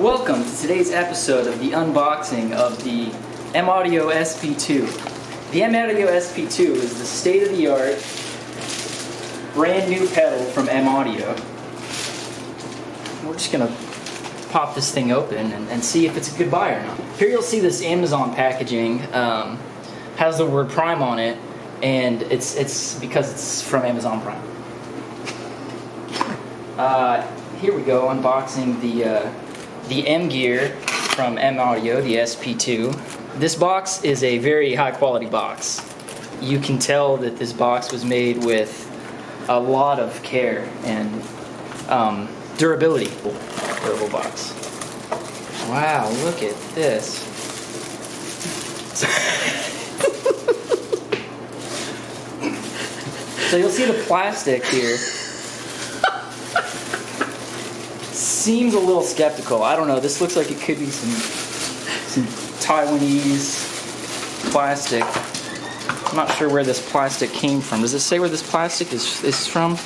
Welcome to today's episode of the unboxing of the M AUDIO SP2. The M AUDIO SP2 is the state-of-the-art, brand new pedal from M AUDIO. We're just gonna pop this thing open and see if it's a good buy or not. Here you'll see this Amazon packaging, has the word Prime on it, and it's because it's from Amazon Prime. Here we go, unboxing the M gear from M AUDIO, the SP2. This box is a very high quality box. You can tell that this box was made with a lot of care and durability. Durable box. Wow, look at this. So you'll see the plastic here. Seems a little skeptical. I don't know. This looks like it could be some Taiwanese plastic. I'm not sure where this plastic came from. Does it say where this plastic is from?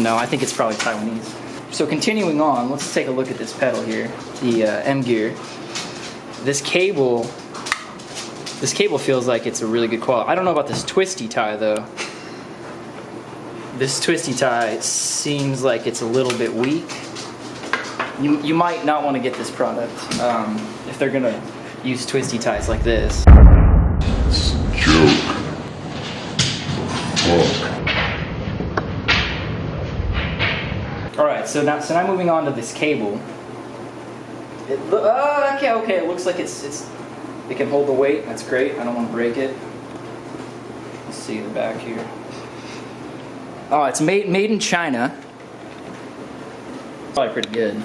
No, I think it's probably Taiwanese. So continuing on, let's take a look at this pedal here, the M gear. This cable feels like it's a really good quality. I don't know about this twisty tie though. This twisty tie seems like it's a little bit weak. You might not want to get this product if they're gonna use twisty ties like this. It's a joke. Fuck. All right, so now moving on to this cable. Okay. It looks like it can hold the weight. That's great. I don't want to break it. Let's see the back here. Oh, it's made in China. Probably pretty good.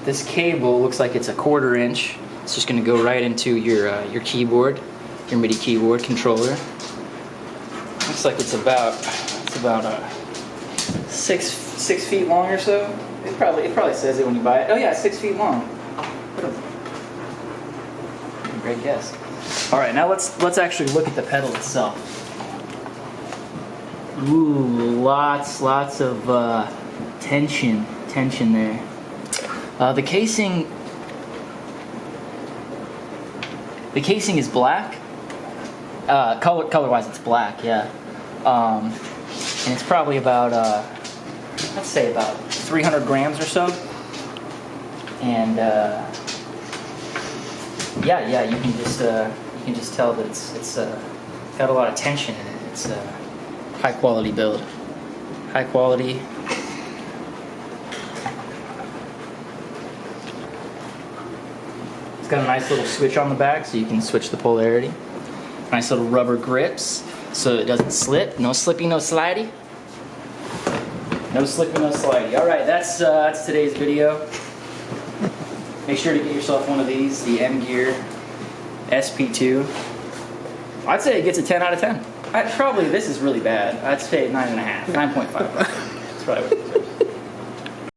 This cable looks like it's a 1/4 inch. It's just going to go right into your keyboard, your MIDI keyboard controller. Looks like it's about 6 feet long or so. It probably says it when you buy it. Oh yeah, 6 feet long. What a great guess. All right, now let's actually look at the pedal itself. Ooh, lots of tension there. The casing is black. Color-wise, it's black, yeah. And it's probably about let's say about 300 grams or so. And yeah, you can just tell that it's got a lot of tension in it. It's a high quality build. High quality. It's got a nice little switch on the back so you can switch the polarity. Nice little rubber grips so it doesn't slip. No slippy, no slidey. No slippy, no slidey. All right, that's today's video. Make sure to get yourself one of these, the M Gear SP2. I'd say it gets a 10 out of 10. Probably this is really bad. I'd say 9.5. 9.5. That's probably what it is.